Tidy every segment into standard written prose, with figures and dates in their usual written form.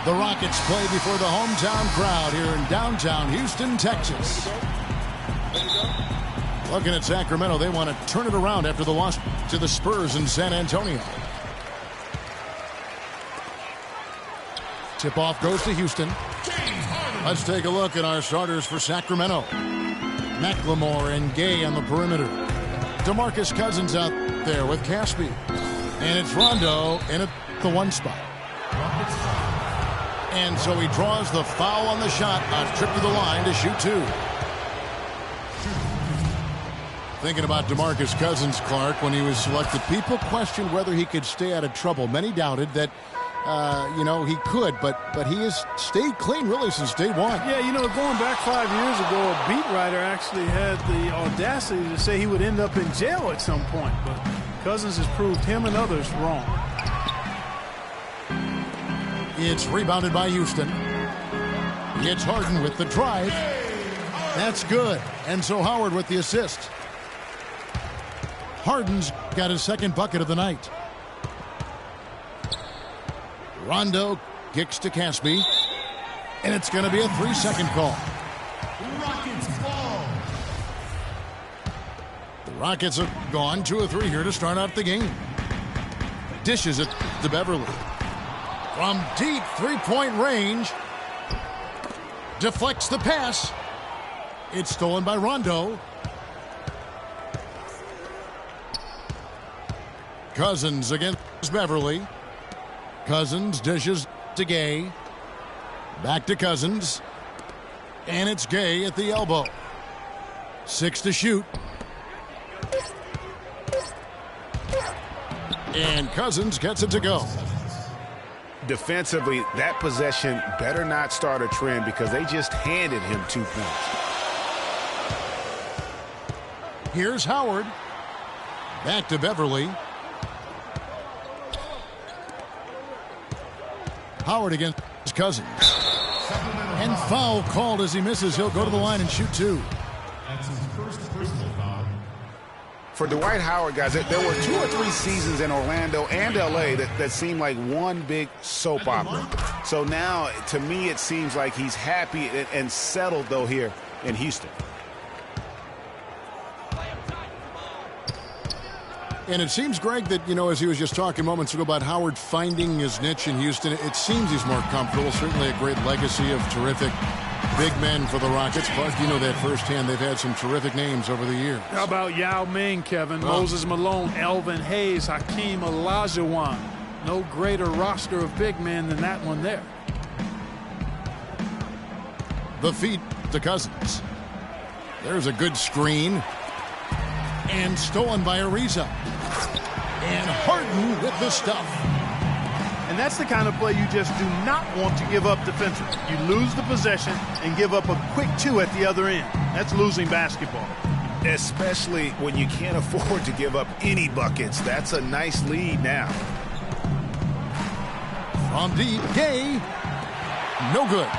The Rockets play before the hometown crowd here in downtown Houston, Texas. Looking at Sacramento, they want to turn it around after the loss to the Spurs in San Antonio. Tip-off goes to Houston. Let's take a look at our starters for Sacramento. McLemore and Gay on the perimeter. DeMarcus Cousins out there with Caspi. And it's Rondo in at the one spot. And so he draws the foul on the shot. A trip to the line to shoot two. Thinking about DeMarcus Cousins, Clark, when he was selected, people questioned whether he could stay out of trouble. Many doubted that, he could, but he has stayed clean really since day one. Yeah, going back 5 years ago, a beat writer actually had the audacity to say he would end up in jail at some point. But Cousins has proved him and others wrong. It's rebounded by Houston. It's Harden with the drive. That's good. And so Howard with the assist. Harden's got his second bucket of the night. Rondo kicks to Caspi. And it's going to be a 3-second call. Rockets ball. The Rockets have gone 2 of 3 here to start out the game. Dishes it to Beverly. From deep three-point range. Deflects the pass. It's stolen by Rondo. Cousins against Beverly. Cousins dishes to Gay. Back to Cousins. And it's Gay at the elbow. 6 to shoot. And Cousins gets it to go. Defensively, that possession better not start a trend because they just handed him 2 points. Here's Howard. Back to Beverly. Howard against Cousins. And foul called as he misses. He'll go to the line and shoot 2. That's his first personal foul. For Dwight Howard, guys, there were 2 or 3 seasons in Orlando and L.A. that seemed like one big soap opera. So now, to me, it seems like he's happy and settled, though, here in Houston. And it seems, Greg, that, as he was just talking moments ago about Howard finding his niche in Houston, it seems he's more comfortable. Certainly a great legacy of terrific big men for the Rockets. Clark, you know that firsthand. They've had some terrific names over the years. How about Yao Ming, Kevin? Moses Malone, Elvin Hayes, Hakeem Olajuwon. No greater roster of big men than that one there. The feed to Cousins. There's a good screen. And stolen by Ariza. And Harden with the stuff. And that's the kind of play you just do not want to give up defensively. You lose the possession and give up a quick 2 at the other end. That's losing basketball. Especially when you can't afford to give up any buckets. That's a nice lead now. From deep, Gay. No good.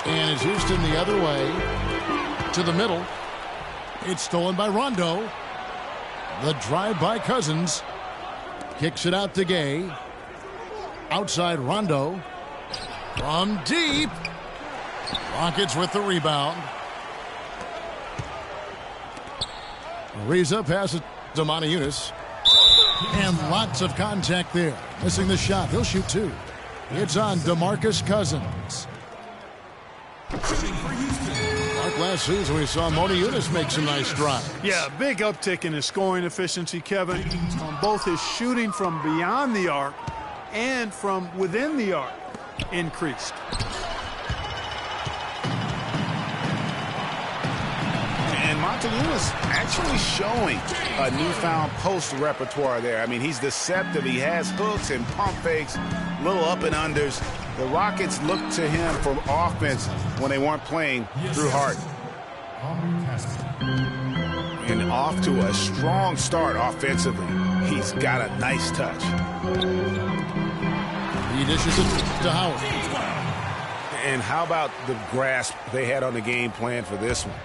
And it's Houston the other way to the middle. It's stolen by Rondo. The drive by Cousins. Kicks it out to Gay. Outside Rondo. From deep. Rockets with the rebound. Ariza passes to Motiejunas. And lots of contact there. Missing the shot. He'll shoot 2. It's on DeMarcus Cousins. Last season we saw Motiejunas make some nice drives. Yeah, big uptick in his scoring efficiency, Kevin, on both his shooting from beyond the arc and from within the arc increased. And Motiejunas actually showing a newfound post repertoire there. I mean, he's deceptive. He has hooks and pump fakes, little up and unders. The Rockets looked to him for offense when they weren't playing through Harden. And off to a strong start offensively. He's got a nice touch. He dishes it to Howard. And how about the grasp they had on the game plan for this one?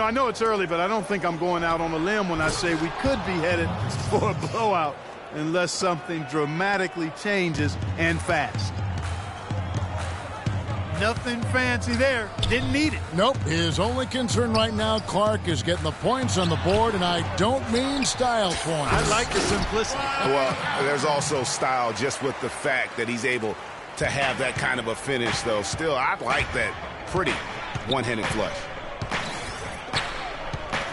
I know it's early, but I don't think I'm going out on a limb when I say we could be headed for a blowout. unless something dramatically changes and fast. Nothing fancy there. Didn't need it. Nope. His only concern right now, Clark, is getting the points on the board, and I don't mean style points. I like the simplicity. Well, there's also style just with the fact that he's able to have that kind of a finish, though. Still, I like that pretty one-handed flush.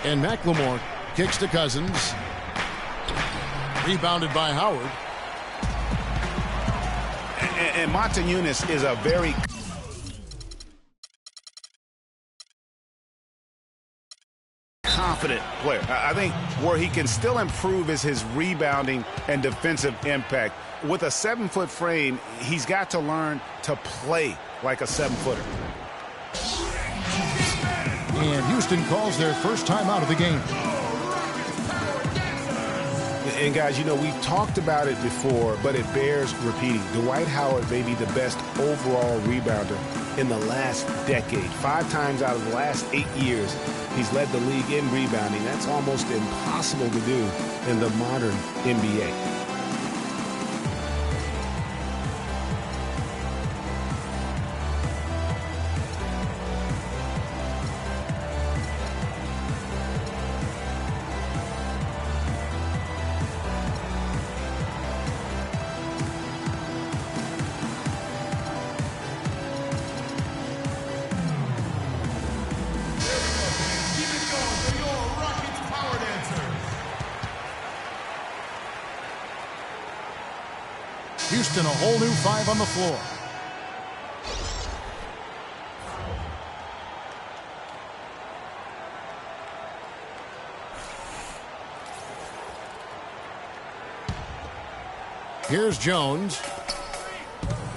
And McLemore kicks to Cousins. Rebounded by Howard. And Montañez is a very confident player. I think where he can still improve is his rebounding and defensive impact. With a 7-foot frame, he's got to learn to play like a 7-footer. And Houston calls their first time out of the game. And guys, you know, we've talked about it before, but it bears repeating. Dwight Howard may be the best overall rebounder in the last decade. 5 times out of the last 8 years, he's led the league in rebounding. That's almost impossible to do in the modern NBA. Houston, a whole new 5 on the floor. Here's Jones.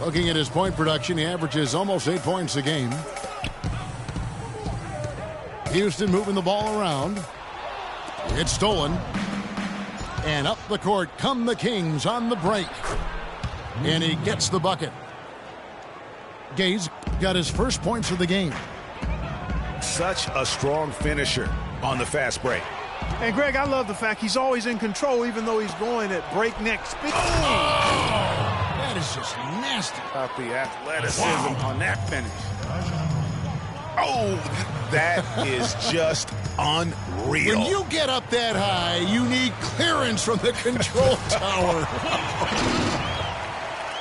Looking at his point production, he averages almost 8 points a game. Houston moving the ball around. It's stolen. And up the court come the Kings on the break. And he gets the bucket. Gay's got his first points of the game. Such a strong finisher on the fast break. And, Greg, I love the fact he's always in control, even though he's going at breakneck speed. That is just nasty. About the athleticism on that finish. Oh, that is just unreal. When you get up that high, you need clearance from the control tower.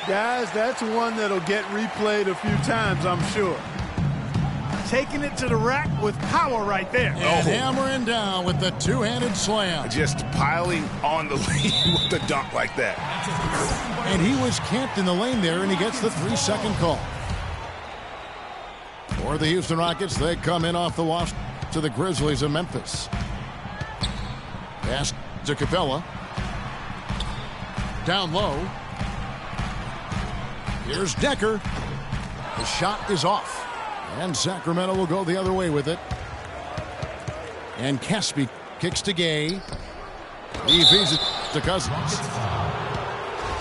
Guys, that's one that'll get replayed a few times, I'm sure. Taking it to the rack with power right there. And hammering down with the two-handed slam. Just piling on the lead with the dunk like that. And he was camped in the lane there, and he gets the 3-second call. For the Houston Rockets, they come in off the wash to the Grizzlies of Memphis. Pass to Capella. Down low. Here's Decker. The shot is off. And Sacramento will go the other way with it. And Caspi kicks to Gay. He feeds it to Cousins.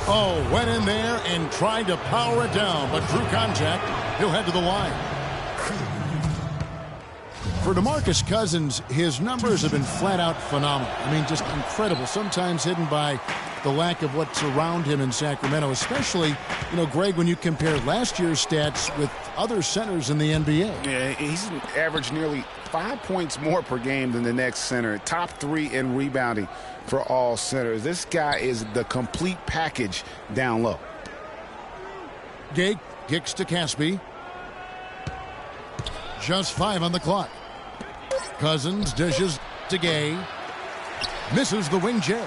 Oh, went in there and tried to power it down, but drew contact. He'll head to the line. For DeMarcus Cousins, his numbers have been flat out phenomenal. I mean, just incredible. Sometimes hidden by the lack of what's around him in Sacramento, especially, you know, Greg, when you compare last year's stats with other centers in the NBA. Yeah, he's averaged nearly 5 points more per game than the next center. Top 3 in rebounding for all centers. This guy is the complete package down low. Gay kicks to Caspi. Just 5 on the clock. Cousins dishes to Gay. Misses the wing J.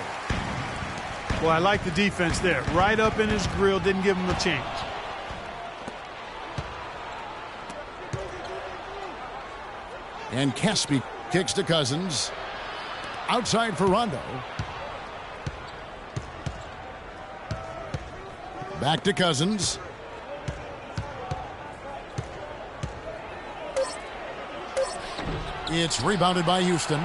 Well, I like the defense there. Right up in his grill, didn't give him a chance. And Caspi kicks to Cousins. Outside for Rondo. Back to Cousins. It's rebounded by Houston.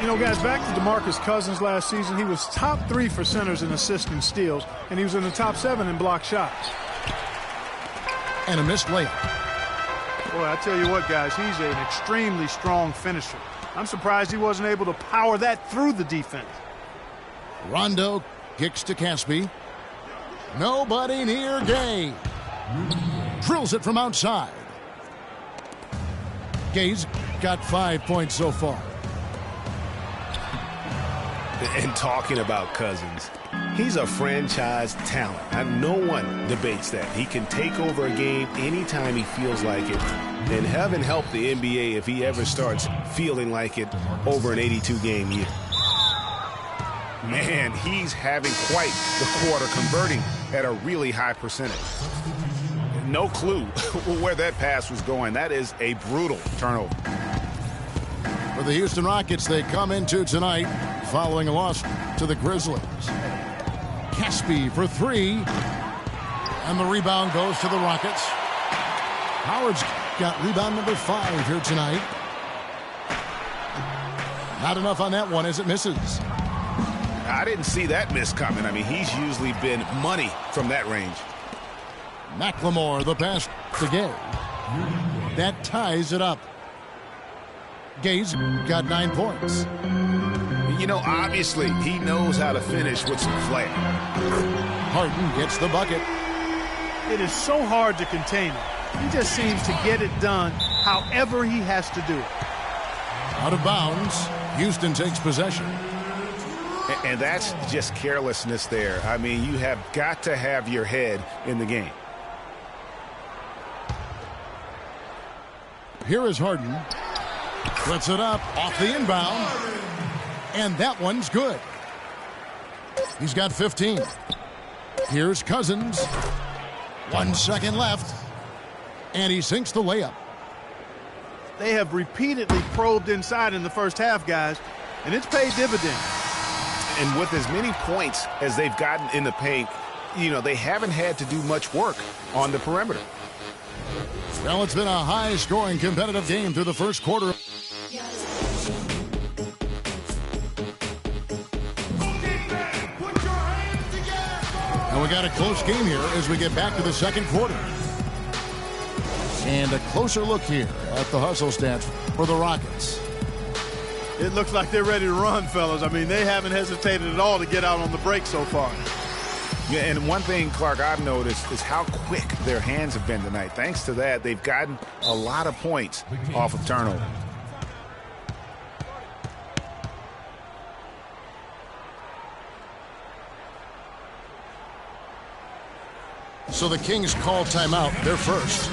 You know, guys, back to DeMarcus Cousins last season, he was top 3 for centers in assists and steals, and he was in the top 7 in block shots. And a missed layup. Boy, I tell you what, guys, he's an extremely strong finisher. I'm surprised he wasn't able to power that through the defense. Rondo kicks to Caspi. Nobody near Gay. Drills it from outside. Gay's got 5 points so far. And talking about Cousins, he's a franchise talent, and no one debates that. He can take over a game anytime he feels like it. And heaven help the NBA if he ever starts feeling like it over an 82-game year. Man, he's having quite the quarter, converting at a really high percentage. No clue where that pass was going. That is a brutal turnover. For the Houston Rockets, they come into tonight following a loss to the Grizzlies. Caspi for three. And the rebound goes to the Rockets. Howard's got rebound number 5 here tonight. Not enough on that one as it misses. I didn't see that miss coming. I mean, he's usually been money from that range. McLemore, the pass to Gay. That ties it up. Gay's got 9 points. You know, obviously, he knows how to finish with some flair. Harden gets the bucket. It is so hard to contain him. He just seems to get it done however he has to do it. Out of bounds. Houston takes possession. And that's just carelessness there. I mean, you have got to have your head in the game. Here is Harden. Puts it up off the inbound. And that one's good. He's got 15. Here's Cousins. 1 second left. And he sinks the layup. They have repeatedly probed inside in the first half, guys, and it's paid dividends. And with as many points as they've gotten in the paint, you know, they haven't had to do much work on the perimeter. Well, it's been a high-scoring competitive game through the first quarter. And we got a close game here as we get back to the second quarter. And a closer look here at the hustle stats for the Rockets. It looks like they're ready to run, fellas. I mean, they haven't hesitated at all to get out on the break so far. Yeah, and one thing, Clark, I've noticed is how quick their hands have been tonight. Thanks to that, they've gotten a lot of points off of turnover. So the Kings call timeout. They're first.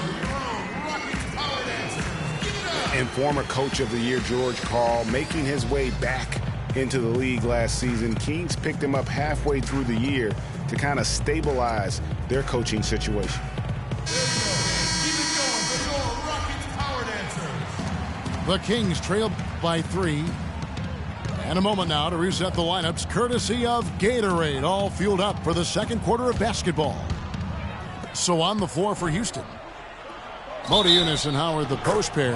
And former coach of the year, George Karl, making his way back into the league last season. Kings picked him up halfway through the year to kind of stabilize their coaching situation. The Kings trail by 3. And a moment now to reset the lineups, courtesy of Gatorade, all fueled up for the second quarter of basketball. So on the floor for Houston, Modiunas and Howard, the post pair.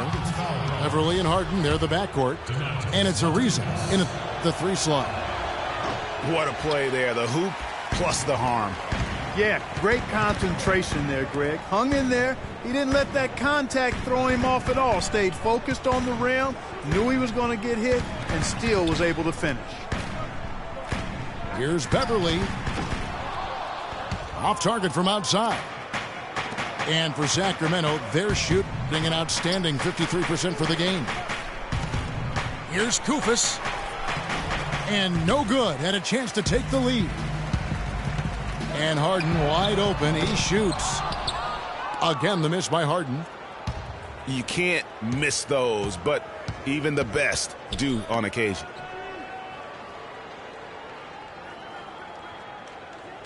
Everly and Harden, they're the backcourt. And it's Ariza in the 3 slot. What a play there. The hoop plus the harm. Yeah, great concentration there, Greg. Hung in there. He didn't let that contact throw him off at all. Stayed focused on the rim, knew he was going to get hit, and still was able to finish. Here's Beverly. Off target from outside. And for Sacramento, they're shooting an outstanding 53% for the game. Here's Koufos. And no good. Had a chance to take the lead. And Harden wide open. He shoots. Again, the miss by Harden. You can't miss those, but even the best do on occasion.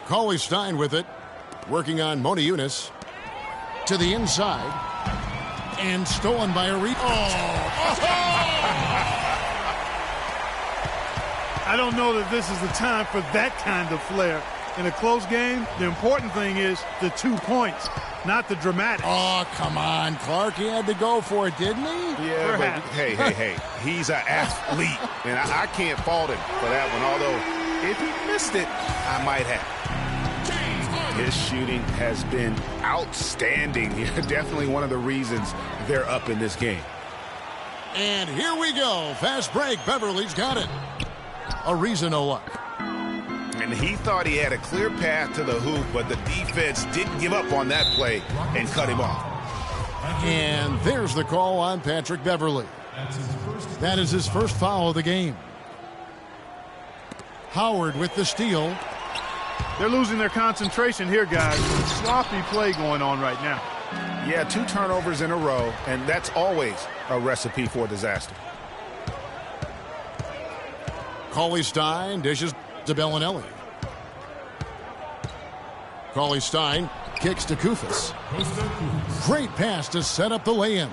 Cauley Stein with it. Working on Modiunas. To the inside. And stolen by Ariza. I don't know that this is the time for that kind of flair. In a close game, the important thing is the 2 points, not the dramatics. Oh, come on, Clark. He had to go for it, didn't he? Yeah, but hey. He's an athlete, and I can't fault him for that one. Although, if he missed it, I might have. His shooting has been outstanding. Definitely one of the reasons they're up in this game. And here we go. Fast break. Beverly's got it. Ariza no luck. And he thought he had a clear path to the hoop, but the defense didn't give up on that play and cut him off. And there's the call on Patrick Beverly. That is his first foul of the game. Howard with the steal. They're losing their concentration here, guys. Sloppy play going on right now. Yeah, 2 turnovers in a row, and that's always a recipe for disaster. Cauley-Stein dishes to Bellinelli. Cauley-Stein kicks to Kufis. Great pass to set up the lay-in.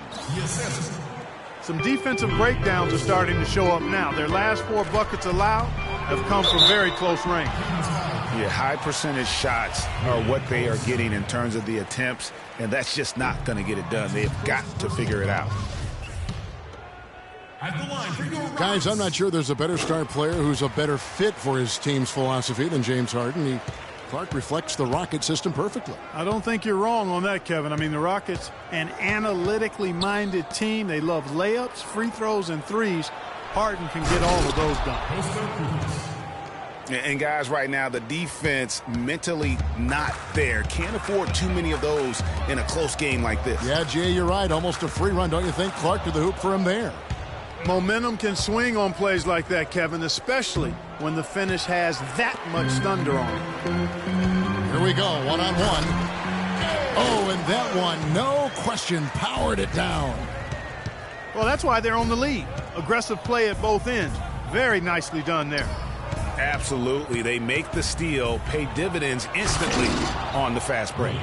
Some defensive breakdowns are starting to show up now. Their last 4 buckets allowed have come from very close range. Yeah, high percentage shots are what they are getting in terms of the attempts, and that's just not going to get it done. They've got to figure it out. Guys, I'm not sure there's a better star player who's a better fit for his team's philosophy than James Harden. Clark reflects the Rocket system perfectly. I don't think you're wrong on that, Kevin. I mean, the Rockets, an analytically minded team. They love layups, free throws, and threes. Harden can get all of those done. And guys, right now, the defense mentally not there. Can't afford too many of those in a close game like this. Yeah, Jay, you're right. Almost a free run, don't you think? Clark to the hoop for him there. Momentum can swing on plays like that, Kevin, especially when the finish has that much thunder on it. Here we go, one-on-one. Oh, and that one, no question, powered it down. Well, that's why they're on the lead. Aggressive play at both ends. Very nicely done there. Absolutely. They make the steal, pay dividends instantly on the fast break.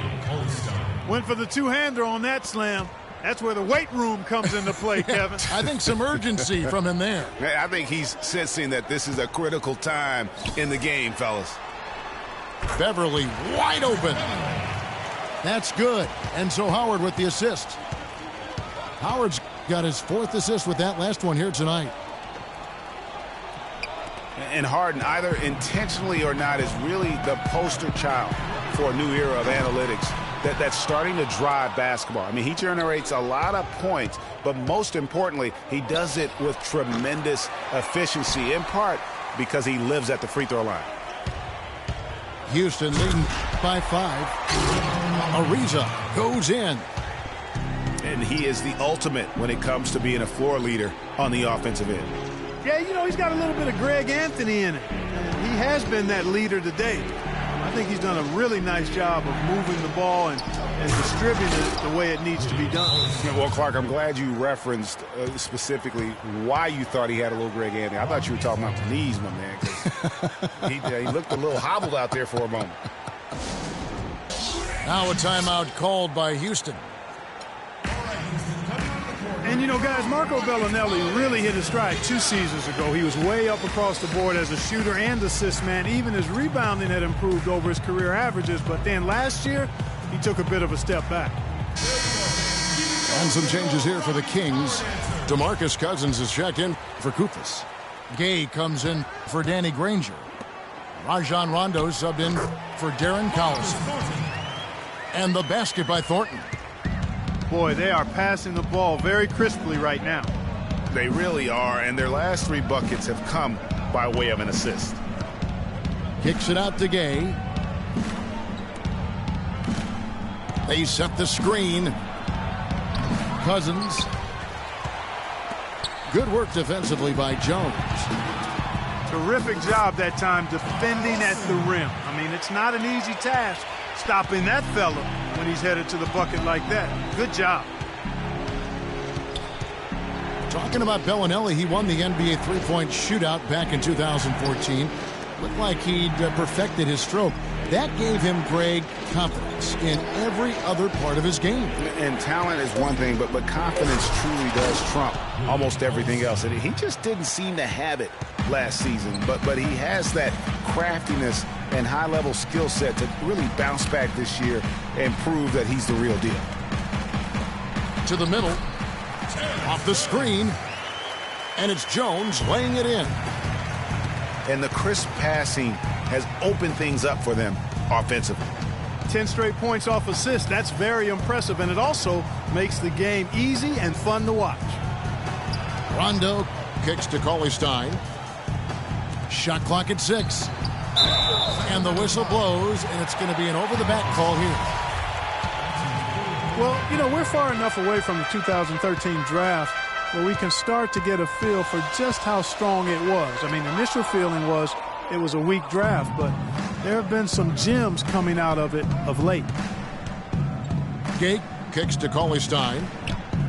Went for the two-hander on that slam. That's where the weight room comes into play, Kevin. I think some urgency from him there. I think he's sensing that this is a critical time in the game, fellas. Beverly wide open. That's good. And so Howard with the assist. Howard's got his 4th assist with that last one here tonight. And Harden, either intentionally or not, is really the poster child for a new era of analytics that's starting to drive basketball. I mean, he generates a lot of points, but most importantly, he does it with tremendous efficiency, in part because he lives at the free throw line. Houston leading by 5. Ariza goes in. And he is the ultimate when it comes to being a floor leader on the offensive end. Yeah, you know, he's got a little bit of Greg Anthony in it. And he has been that leader today. I think he's done a really nice job of moving the ball and distributing it the way it needs to be done. Well, Clark, I'm glad you referenced specifically why you thought he had a little Greg Anthony. I thought you were talking about the knees, my man, because he looked a little hobbled out there for a moment. Now a timeout called by Houston. And, you know, guys, Marco Bellinelli really hit his stride 2 seasons ago. He was way up across the board as a shooter and assist man. Even his rebounding had improved over his career averages. But then last year, he took a bit of a step back. And some changes here for the Kings. DeMarcus Cousins is checked in for Kufis. Gay comes in for Danny Granger. Rajon Rondo subbed in for Darren Collison. And the basket by Thornton. Boy, they are passing the ball very crisply right now. They really are, and their last 3 buckets have come by way of an assist. Kicks it out to Gay. They set the screen. Cousins. Good work defensively by Jones. Terrific job that time defending at the rim. I mean, it's not an easy task stopping that fella when he's headed to the bucket like that. Good job. Talking about Bellinelli, he won the NBA three-point shootout back in 2014. Looked like he'd perfected his stroke. That gave him, Greg, confidence in every other part of his game. And talent is one thing, but confidence truly does trump almost everything else. And he just didn't seem to have it last season. But he has that craftiness and high-level skill set to really bounce back this year and prove that he's the real deal. To the middle. Off the screen. And it's Jones laying it in. And the crisp passing has opened things up for them offensively. 10 straight points off assists. That's very impressive, and it also makes the game easy and fun to watch. Rondo kicks to Cauley-Stein. Shot clock at 6. And the whistle blows, and it's going to be an over-the-back call here. Well, you know, we're far enough away from the 2013 draft where we can start to get a feel for just how strong it was. I mean, the initial feeling was it was a weak draft, but there have been some gems coming out of it of late. Gay kicks to Cauley-Stein.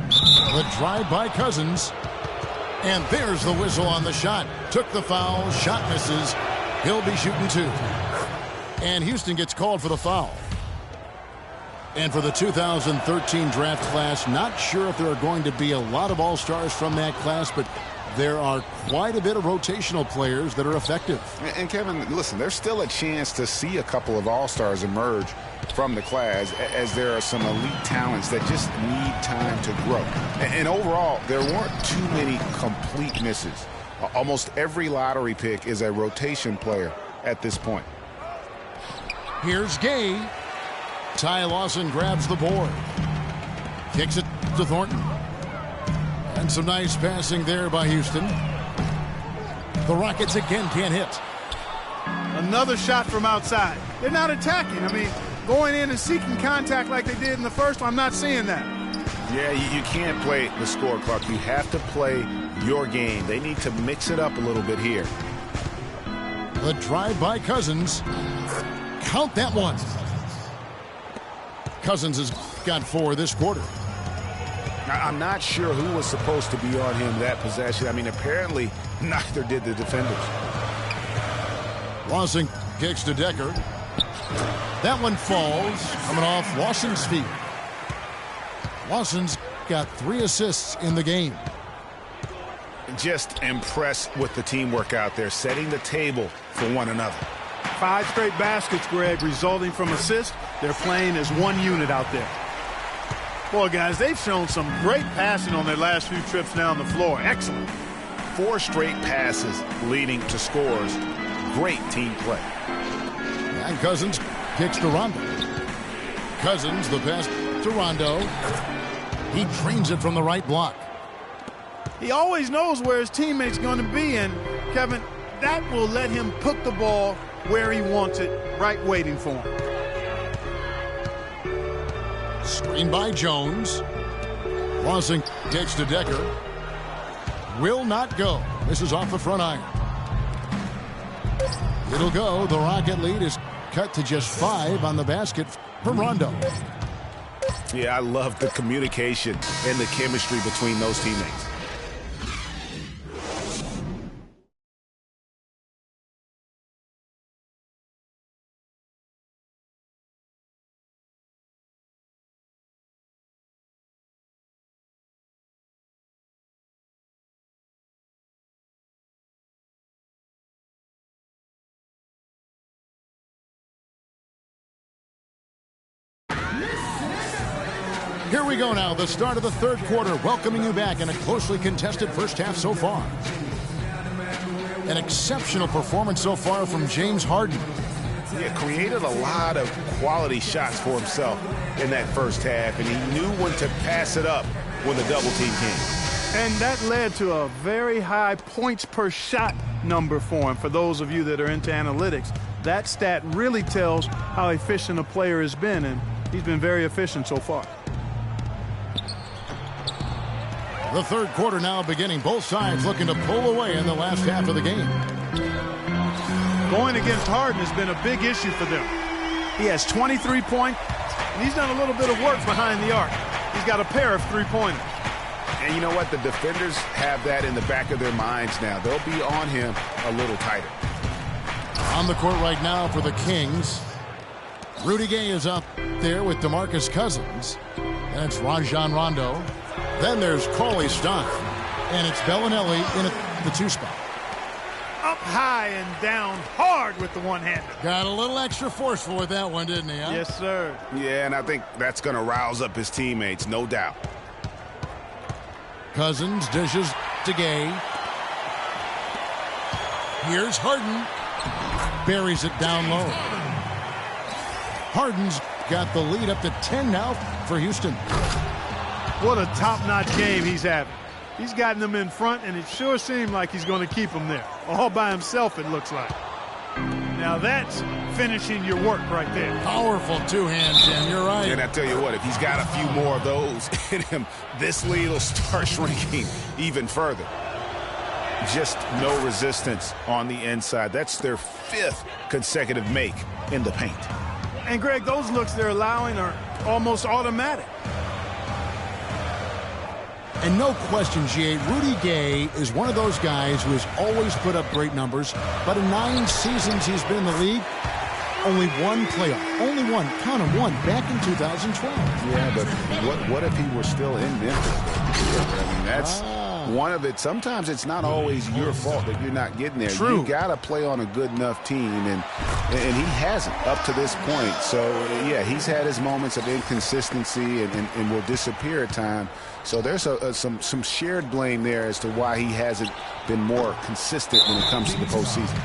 The drive by Cousins. And there's the whistle on the shot. Took the foul. Shot misses. He'll be shooting 2. And Houston gets called for the foul. And for the 2013 draft class, not sure if there are going to be a lot of all-stars from that class, but there are quite a bit of rotational players that are effective. And Kevin, listen, there's still a chance to see a couple of all-stars emerge from the class, as there are some elite talents that just need time to grow. And overall, there weren't too many complete misses. Almost every lottery pick is a rotation player at this point. Here's Gay. Ty Lawson grabs the board. Kicks it to Thornton. And some nice passing there by Houston. The Rockets again can't hit. Another shot from outside. They're not attacking. I mean, going in and seeking contact like they did in the first one, I'm not seeing that. Yeah, you can't play the score clock. You have to play your game. They need to mix it up a little bit here. The drive by Cousins. Count that one. Cousins has got 4 this quarter. I'm not sure who was supposed to be on him that possession. I mean, apparently neither did the defenders. Lawson kicks to Decker. That one falls, coming off Lawson's feet. Lawson's got 3 assists in the game. Just impressed with the teamwork out there, setting the table for one another. 5 straight baskets, Greg, resulting from assists. They're playing as one unit out there. Boy, guys, they've shown some great passing on their last few trips down the floor. Excellent. 4 straight passes leading to scores. Great team play. And Cousins kicks to Rondo. Cousins, the pass to Rondo. He drains it from the right block. He always knows where his teammate's going to be, and, Kevin, that will let him put the ball where he wants it, right waiting for him. Screen by Jones. Lawson kicks to Decker. Will not go. This is off the front iron. It'll go. The Rocket lead is cut to just 5 on the basket from Rondo. Yeah, I love the communication and the chemistry between those teammates. Here we go now, the start of the third quarter, welcoming you back in a closely contested first half so far. An exceptional performance so far from James Harden. Yeah, created a lot of quality shots for himself in that first half, and he knew when to pass it up when the double team came. And that led to a very high points per shot number for him. For those of you that are into analytics, that stat really tells how efficient a player has been, and he's been very efficient so far. The third quarter now beginning. Both sides looking to pull away in the last half of the game. Going against Harden has been a big issue for them. He has 23 points, and he's done a little bit of work behind the arc. He's got a pair of three-pointers. And you know what? The defenders have that in the back of their minds now. They'll be on him a little tighter. On the court right now for the Kings. Rudy Gay is up there with DeMarcus Cousins. And it's Rajon Rondo. Then there's Cauley-Stein. And it's Bellinelli in the 2 spot. Up high and down hard with the one-hander. Got a little extra forceful with that one, didn't he? Huh? Yes, sir. Yeah, and I think that's going to rouse up his teammates, no doubt. Cousins dishes to Gay. Here's Harden. Buries it down low. Harden's got the lead up to 10 now for Houston. What a top-notch game he's having. He's gotten them in front, and it sure seemed like he's going to keep them there. All by himself, it looks like. Now that's finishing your work right there. Powerful two-hand, Jim. You're right. And I tell you what, if he's got a few more of those in him, this lead will start shrinking even further. Just no resistance on the inside. That's their 5th consecutive make in the paint. And, Greg, those looks they're allowing are almost automatic. And no question, G.A., Rudy Gay is one of those guys who has always put up great numbers, but in 9 seasons he's been in the league, only one playoff. Only one. Count him, one. Back in 2012. Yeah, but what if he were still in Memphis? I mean, that's one of it. Sometimes it's not always your fault that you're not getting there. True. You got to play on a good enough team, and he hasn't up to this point. So, yeah, he's had his moments of inconsistency and will disappear at times. So there's some shared blame there as to why he hasn't been more consistent when it comes to the postseason.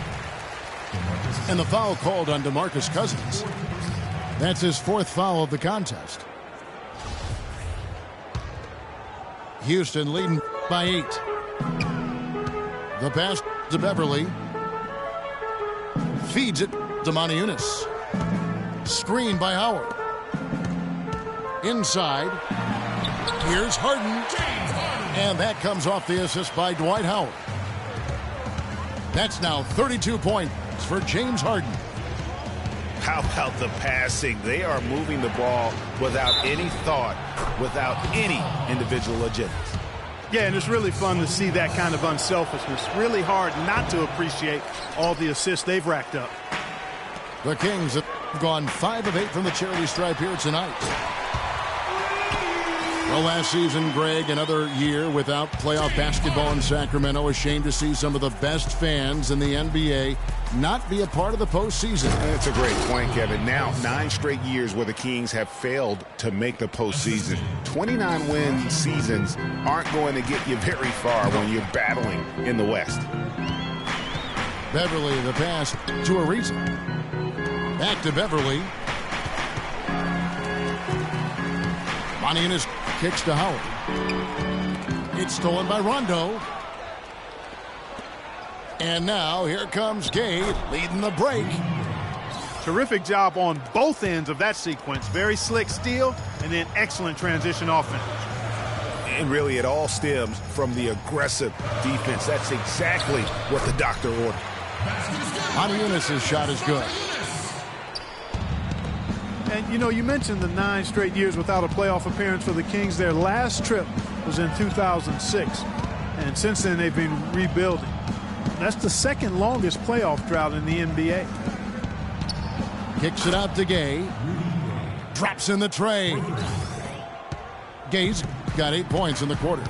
And the foul called on DeMarcus Cousins. That's his 4th foul of the contest. Houston leading by 8. The pass to Beverly. Feeds it to Moniunas. Screen by Howard. Inside. Here's Harden. And that comes off the assist by Dwight Howard. That's now 32 points for James Harden. How about the passing? They are moving the ball without any thought, without any individual agenda. Yeah, and it's really fun to see that kind of unselfishness. Really hard not to appreciate all the assists they've racked up. The Kings have gone 5 of 8 from the charity stripe here tonight. Well, last season, Greg, another year without playoff basketball in Sacramento. A shame to see some of the best fans in the NBA not be a part of the postseason. That's a great point, Kevin. Now, 9 straight years where the Kings have failed to make the postseason. 29-win seasons aren't going to get you very far when you're battling in the West. Beverly, the pass to Ariza. Back to Beverly. Moniunas kicks to Howard. It's stolen by Rondo. And now here comes Gay leading the break. Terrific job on both ends of that sequence. Very slick steal and then excellent transition offense. And really it all stems from the aggressive defense. That's exactly what the doctor ordered. Moniunas' shot is good. And, you know, you mentioned the 9 straight years without a playoff appearance for the Kings. Their last trip was in 2006. And since then, they've been rebuilding. That's the 2nd longest playoff drought in the NBA. Kicks it out to Gay. Drops in the tray. Gay's got 8 points in the quarter.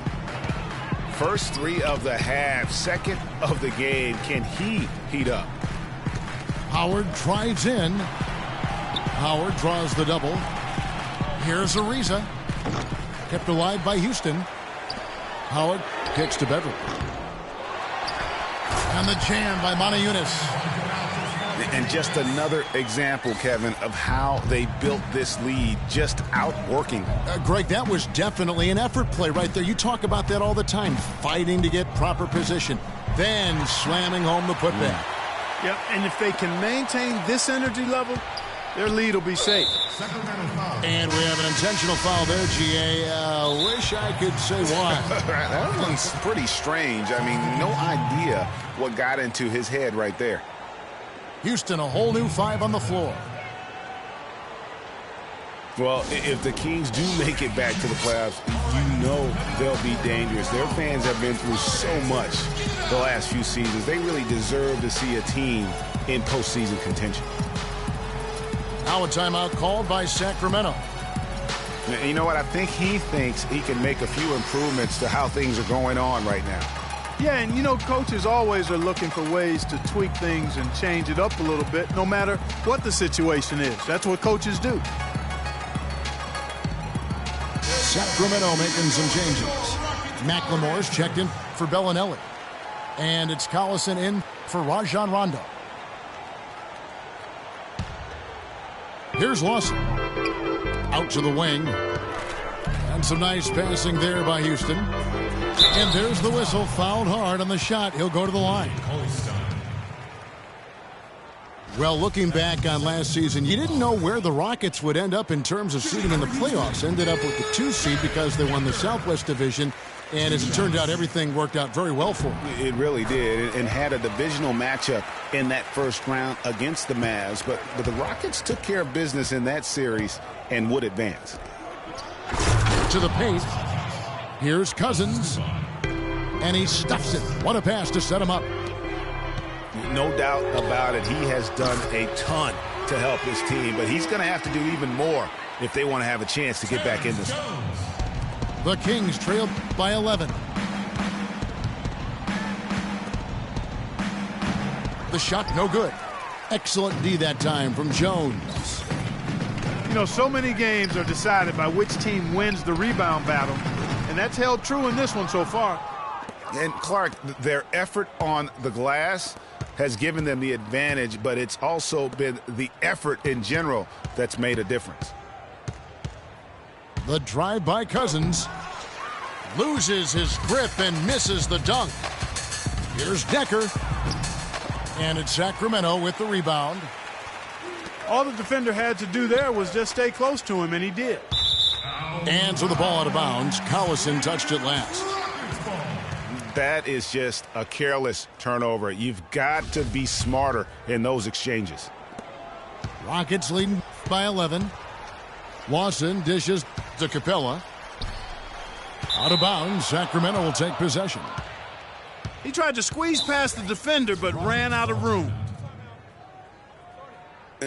First 3 of the half, 2nd of the game. Can he heat up? Howard drives in. Howard draws the double. Here's Ariza. Kept alive by Houston. Howard kicks to Beverly. And the jam by Moniunas. And just another example, Kevin, of how they built this lead, just outworking. Greg, that was definitely an effort play right there. You talk about that all the time, fighting to get proper position, then slamming home the putback. Yep, and if they can maintain this energy level, their lead will be safe. And we have an intentional foul there, G.A. Wish I could say why. That one's pretty strange. I mean, no idea what got into his head right there. Houston, a whole new 5 on the floor. Well, if the Kings do make it back to the playoffs, you know they'll be dangerous. Their fans have been through so much the last few seasons. They really deserve to see a team in postseason contention. Now a timeout called by Sacramento. You know what? I think he thinks he can make a few improvements to how things are going on right now. Yeah, and you know, coaches always are looking for ways to tweak things and change it up a little bit, no matter what the situation is. That's what coaches do. Sacramento making some changes. McLemore's checked in for Bellinelli. And it's Collison in for Rajon Rondo. Here's Lawson. Out to the wing. And some nice passing there by Houston. And there's the whistle. Fouled hard on the shot. He'll go to the line. Well, looking back on last season, you didn't know where the Rockets would end up in terms of seeding in the playoffs. Ended up with the 2 seed because they won the Southwest Division. And as it turned out, everything worked out very well for them. It really did, and had a divisional matchup in that first round against the Mavs. But the Rockets took care of business in that series and would advance. To the paint. Here's Cousins. And he stuffs it. What a pass to set him up. No doubt about it. He has done a ton to help his team, but he's going to have to do even more if they want to have a chance to get back in this. The Kings trailed by 11. The shot no good. Excellent D that time from Jones. You know, so many games are decided by which team wins the rebound battle, and that's held true in this one so far. And Clark, their effort on the glass has given them the advantage, but it's also been the effort in general that's made a difference. The drive by Cousins. Loses his grip and misses the dunk. Here's Decker. And it's Sacramento with the rebound. All the defender had to do there was just stay close to him, and he did. And so the ball out of bounds. Collison touched it last. That is just a careless turnover. You've got to be smarter in those exchanges. Rockets leading by 11. Lawson dishes to Capella. Out of bounds. Sacramento will take possession. He tried to squeeze past the defender, but ran out of room.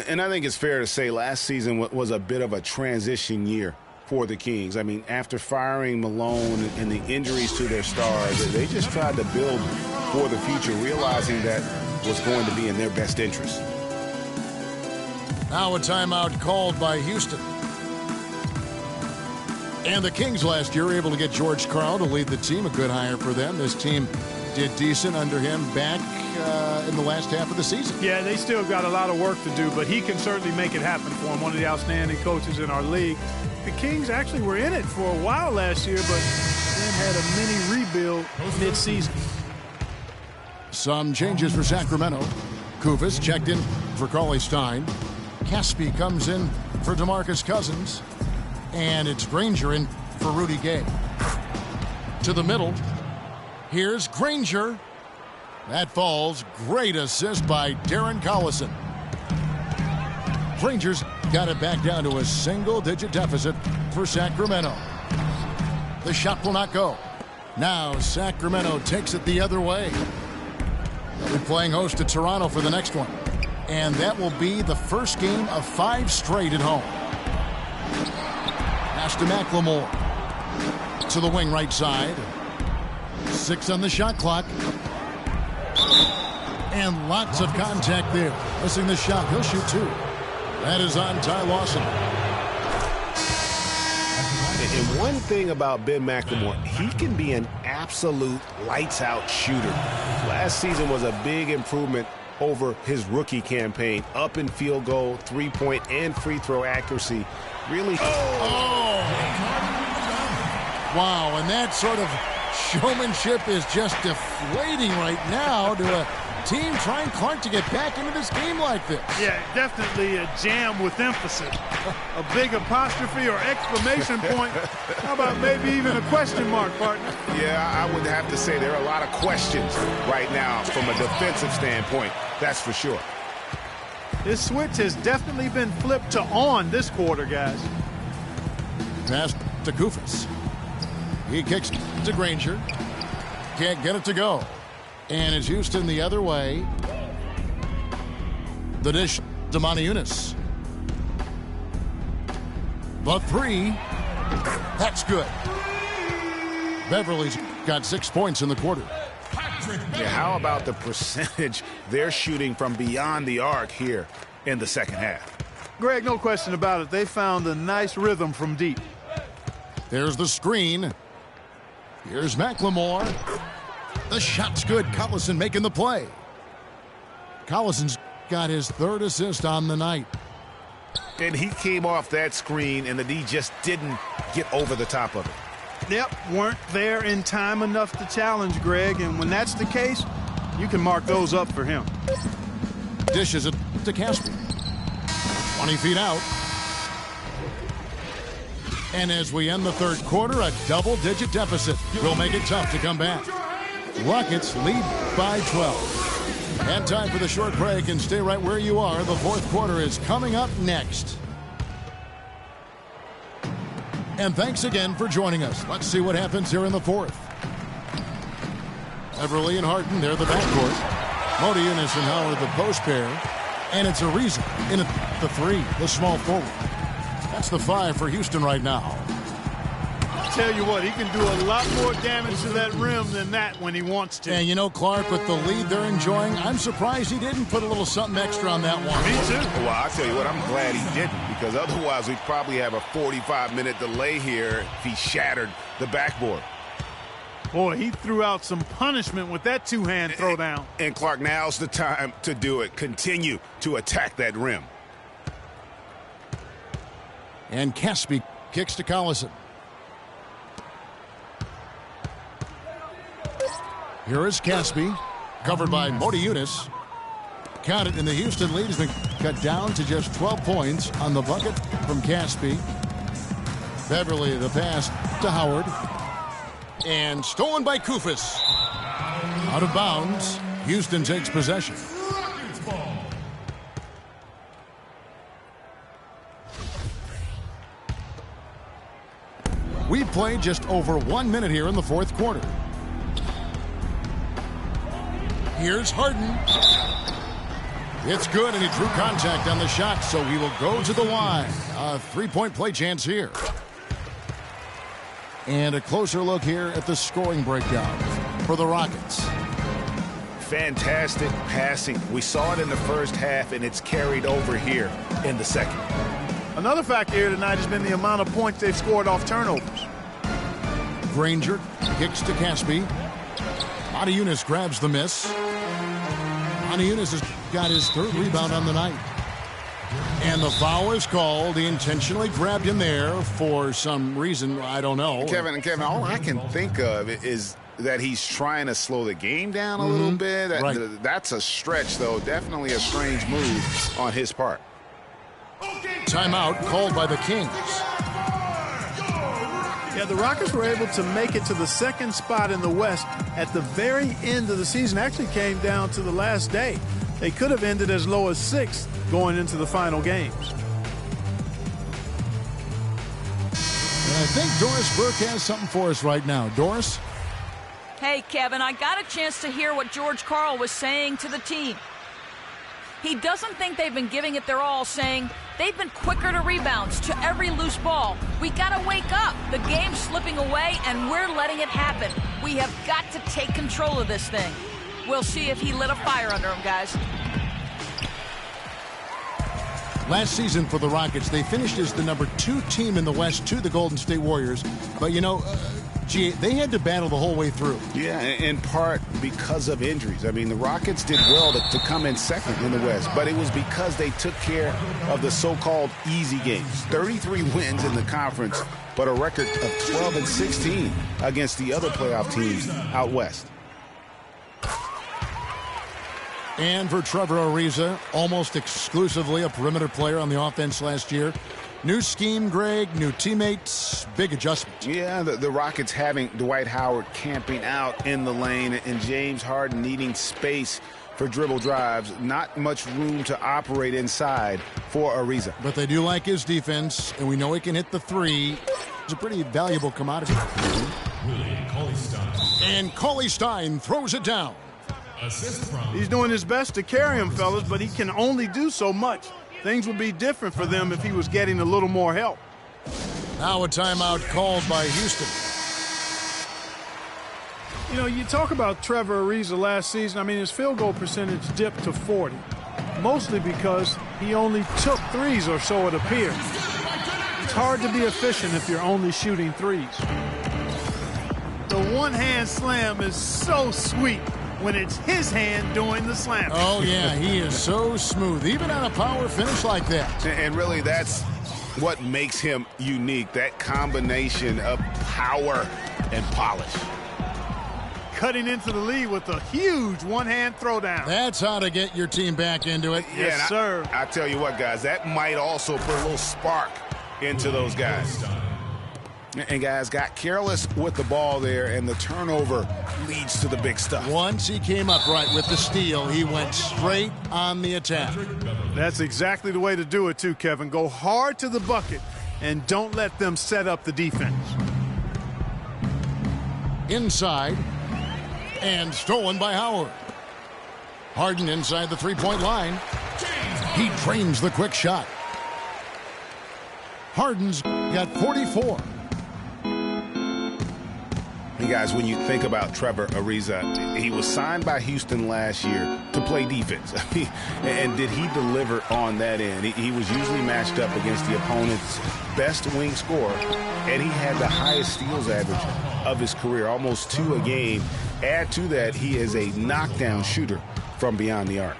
And I think it's fair to say last season was a bit of a transition year for the Kings. I mean, after firing Malone and the injuries to their stars, they just tried to build for the future, realizing that was going to be in their best interest. Now a timeout called by Houston. And the Kings last year were able to get George Karl to lead the team. A good hire for them. This team did decent under him back in the last half of the season. Yeah, they still got a lot of work to do, but he can certainly make it happen for him. One of the outstanding coaches in our league. The Kings actually were in it for a while last year, but then had a mini rebuild mid-season. Some changes for Sacramento. Kufis checked in for Cauley Stein. Caspi comes in for DeMarcus Cousins. And it's Granger in for Rudy Gay. To the middle. Here's Granger. That falls. Great assist by Darren Collison. Granger's got it back down to a single-digit deficit for Sacramento. The shot will not go. Now Sacramento takes it the other way. They'll be playing host to Toronto for the next one. And that will be the first game of 5 straight at home. Pass to McLemore. To the wing right side. 6 on the shot clock. And lots of contact there. Missing the shot. He'll shoot 2. That is on Ty Lawson. And one thing about Ben McLemore, he can be an absolute lights-out shooter. Last season was a big improvement over his rookie campaign. Up in field goal, three-point, and free throw accuracy. Really. Wow, and that sort of showmanship is just deflating right now to a team trying, Clark, to get back into this game like this. Yeah, definitely a jam with emphasis. A big apostrophe or exclamation point. How about maybe even a question mark, partner? Yeah, I would have to say there are a lot of questions right now from a defensive standpoint. That's for sure. This switch has definitely been flipped to on this quarter, guys. Pass to Kufis. He kicks to Granger. Can't get it to go. And it's Houston the other way. The dish to Moniunas. The 3. That's good. Beverly's got 6 points in the quarter. Yeah, how about the percentage they're shooting from beyond the arc here in the second half? Greg, no question about it. They found a nice rhythm from deep. There's the screen. Here's McLemore. The shot's good. Collison making the play. Collison's got his 3rd assist on the night. And he came off that screen, and the D just didn't get over the top of it. Yep, weren't there in time enough to challenge Greg, and when that's the case, you can mark those up for him. Dishes it to Caspi. 20 feet out. And as we end the third quarter, a double-digit deficit will make it tough to come back. Rockets lead by 12. And time for the short break, and stay right where you are. The fourth quarter is coming up next. And thanks again for joining us. Let's see what happens here in the fourth. Everly and Harden, they're the backcourt. Modi and Howard, the post pair. And it's Ariza in at the three, the small forward. That's the 5 for Houston right now. I'll tell you what, he can do a lot more damage to that rim than that when he wants to. And you know, Clark, with the lead they're enjoying, I'm surprised he didn't put a little something extra on that one. Me too. Well, I'll tell you what, I'm glad he didn't, because otherwise we'd probably have a 45-minute delay here if he shattered the backboard. Boy, he threw out some punishment with that two-hand throwdown. And Clark, now's the time to do it. Continue to attack that rim. And Caspi kicks to Collison. Here is Caspi, covered by Modi Yunus. Count it, and the Houston lead has been cut down to just 12 points on the bucket from Caspi. Beverly, the pass to Howard. And stolen by Kufis. Out of bounds. Houston takes possession. We've played just over 1 minute here in the fourth quarter. Here's Harden. It's good, and he drew contact on the shot, so he will go to the line. A three-point play chance here. And a closer look here at the scoring breakdown for the Rockets. Fantastic passing. We saw it in the first half, and it's carried over here in the second. Another factor here tonight has been the amount of points they've scored off turnovers. Granger kicks to Caspi. Modi Yunus grabs the miss. Modi Yunus has got his third rebound on the night. And the foul is called. He intentionally grabbed him there for some reason. I don't know. Kevin, all I can think of is that he's trying to slow the game down a little bit. That's a stretch, though. Definitely a strange move on his part. Timeout called by the Kings. Yeah, the Rockets were able to make it to the second spot in the West at the very end of the season. Actually came down to the last day. They could have ended as low as 6th going into the final games. And I think Doris Burke has something for us right now. Doris? Hey, Kevin, I got a chance to hear what George Karl was saying to the team. He doesn't think they've been giving it their all, saying they've been quicker to rebounds, to every loose ball. We got to wake up. The game's slipping away, and we're letting it happen. We have got to take control of this thing. We'll see if he lit a fire under him, guys. Last season for the Rockets, they finished as the number 2 team in the West to the Golden State Warriors. But, you know, they had to battle the whole way through. Yeah, in part because of injuries. I mean, the Rockets did well to come in second in the West, but it was because they took care of the so-called easy games. 33 wins in the conference, but a record of 12-16 against the other playoff teams out West. And for Trevor Ariza, almost exclusively a perimeter player on the offense last year. New scheme, Greg, new teammates, big adjustment. Yeah, the Rockets having Dwight Howard camping out in the lane and James Harden needing space for dribble drives. Not much room to operate inside for Ariza. But they do like his defense, and we know he can hit the three. It's a pretty valuable commodity. And Cauley Stein throws it down. He's doing his best to carry him, fellas, but he can only do so much. Things would be different for them if he was getting a little more help. Now a timeout called by Houston. You know, you talk about Trevor Ariza last season. I mean, his field goal percentage dipped to 40, mostly because he only took threes, or so it appears. It's hard to be efficient if you're only shooting threes. The one-hand slam is so sweet when it's his hand doing the slam. Oh, yeah, he is so smooth, even on a power finish like that. And really, that's what makes him unique, that combination of power and polish. Cutting into the lead with a huge one-hand throwdown. That's how to get your team back into it. Yes, sir. I tell you what, guys, that might also put a little spark into those guys. And guys got careless with the ball there, and the turnover leads to the big stuff. Once he came up right with the steal, he went straight on the attack. That's exactly the way to do it too, Kevin. Go hard to the bucket and don't let them set up the defense. Inside, and stolen by Howard. Harden inside the three-point line. He drains the quick shot. Harden's got 44. Hey guys, when you think about Trevor Ariza, he was signed by Houston last year to play defense. And did he deliver on that end? He was usually matched up against the opponent's best wing scorer, and he had the highest steals average of his career, almost 2 a game. Add to that, he is a knockdown shooter from beyond the arc.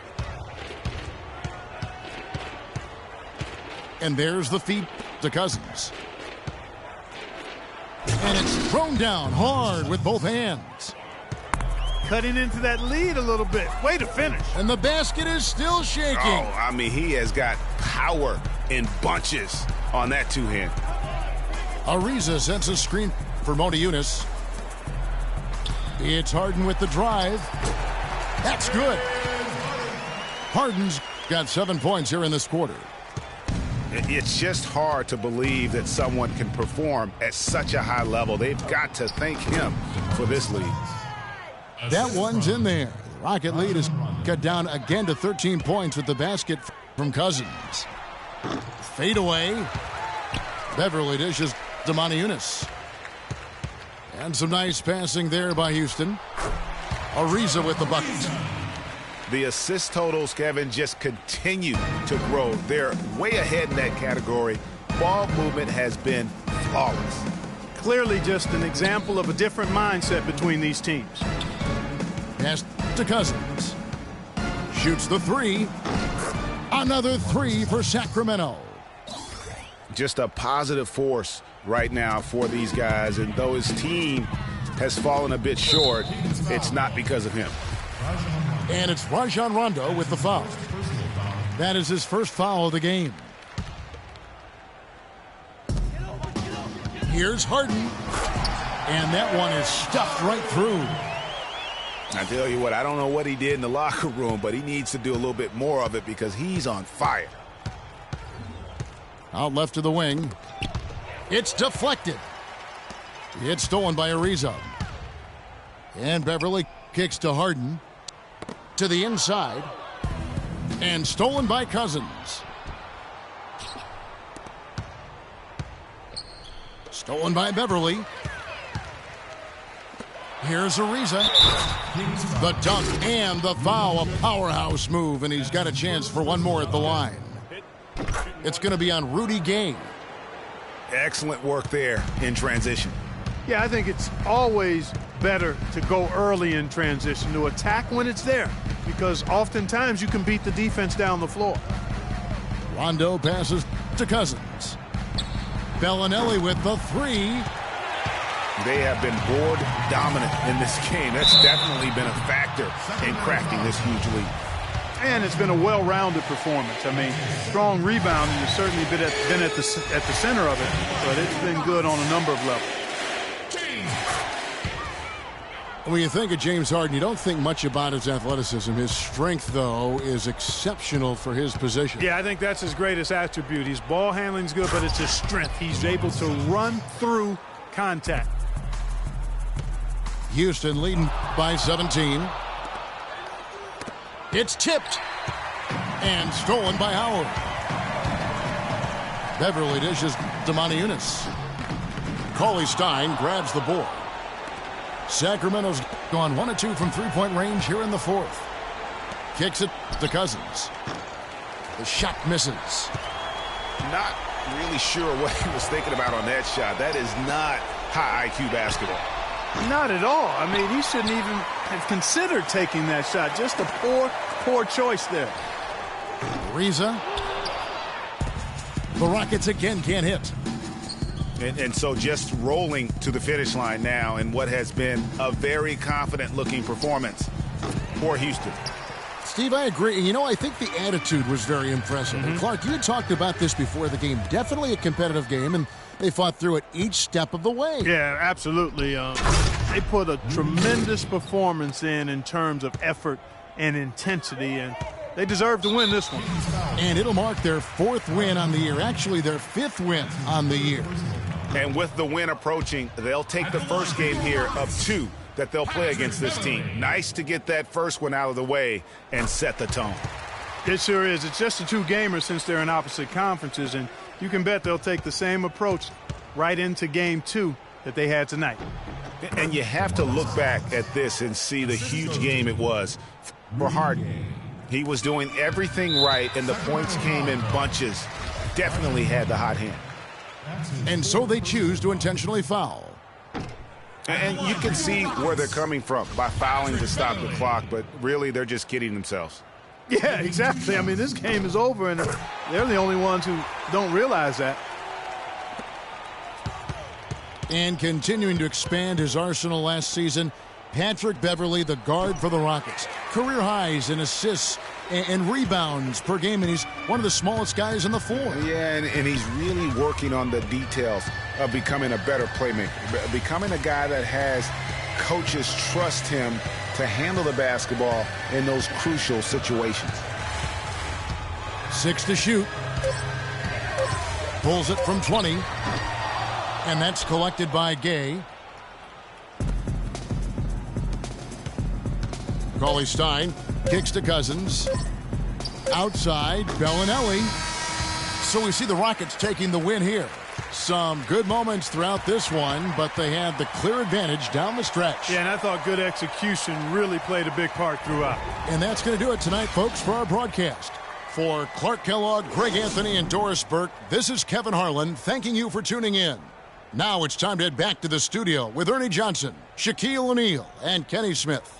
And there's the feed to Cousins. And it's thrown down hard with both hands. Cutting into that lead a little bit. Way to finish. And the basket is still shaking. Oh, I mean, he has got power in bunches on that two-hand. Ariza sends a screen for Motiejunas. It's Harden with the drive. That's good. Harden's got 7 points here in this quarter. It's just hard to believe that someone can perform at such a high level. They've got to thank him for this lead. That one's in there. The Rocket lead is cut down again to 13 points with the basket from Cousins. Fade away. Beverly dishes to Motiejunas. And some nice passing there by Houston. Ariza with the bucket. The assist totals, Kevin, just continue to grow. They're way ahead in that category. Ball movement has been flawless. Clearly just an example of a different mindset between these teams. Pass to Cousins. Shoots the three. Another three for Sacramento. Just a positive force right now for these guys. And though his team has fallen a bit short, it's not because of him. And it's Rajon Rondo with the foul. That is his first foul of the game. Here's Harden. And that one is stuffed right through. I tell you what, I don't know what he did in the locker room, but he needs to do a little bit more of it because he's on fire. Out left to the wing. It's deflected. It's stolen by Ariza. And Beverly kicks to Harden. To the inside. And stolen by Cousins. Stolen by Beverly. Here's Ariza. The dunk and the foul. A powerhouse move, and he's got a chance for one more at the line. It's going to be on Rudy Gay. Excellent work there in transition. Yeah, I think it's always better to go early in transition, to attack when it's there, because oftentimes you can beat the defense down the floor. Rondo passes to Cousins. Bellinelli with the three. They have been board dominant in this game. That's definitely been a factor in cracking this huge lead. And it's been a well-rounded performance. I mean, strong rebounding has certainly been at the center of it, but it's been good on a number of levels. When you think of James Harden, you don't think much about his athleticism. His strength, though, is exceptional for his position. Yeah, I think that's his greatest attribute. His ball handling's good, but it's his strength. He's able to run through contact. Houston leading by 17. It's tipped and stolen by Howard. Beverly dishes to Motiejunas. Cauley Stein grabs the board. Sacramento's gone 1 of 2 from three-point range here in the fourth. Kicks it to Cousins. The shot misses. Not really sure what he was thinking about on that shot. That is not high IQ basketball. Not at all. I mean, he shouldn't even have considered taking that shot. Just a poor choice there. Ariza. The Rockets again can't hit. And so just rolling to the finish line now in what has been a very confident-looking performance for Houston. Steve, I agree. You know, I think the attitude was very impressive. And Clark, you had talked about this before the game. Definitely a competitive game, and they fought through it each step of the way. Yeah, absolutely. They put a tremendous performance in terms of effort and intensity, and they deserve to win this one. And it'll mark their 4th win on the year. Actually, their 5th win on the year. And with the win approaching, they'll take the first game here of 2 that they'll play against this team. Nice to get that first one out of the way and set the tone. It sure is. It's just a 2-gamer since they're in opposite conferences, and you can bet they'll take the same approach right into game 2 that they had tonight. And you have to look back at this and see the huge game it was for Harden. He was doing everything right, and the points came in bunches. Definitely had the hot hand. And so they choose to intentionally foul. And you can see where they're coming from by fouling to stop the clock, but really they're just kidding themselves. Yeah, exactly. I mean, this game is over, and they're the only ones who don't realize that. And continuing to expand his arsenal last season, Patrick Beverley, the guard for the Rockets. Career highs in assists and rebounds per game, and he's one of the smallest guys on the floor. Yeah, and he's really working on the details of becoming a better playmaker, becoming a guy that has coaches trust him to handle the basketball in those crucial situations. 6 to shoot. Pulls it from 20. And that's collected by Gay. Cauley-Stein kicks to Cousins. Outside, Bellinelli. So we see the Rockets taking the win here. Some good moments throughout this one, but they had the clear advantage down the stretch. Yeah, and I thought good execution really played a big part throughout. And that's going to do it tonight, folks, for our broadcast. For Clark Kellogg, Greg Anthony, and Doris Burke, this is Kevin Harlan thanking you for tuning in. Now it's time to head back to the studio with Ernie Johnson, Shaquille O'Neal, and Kenny Smith.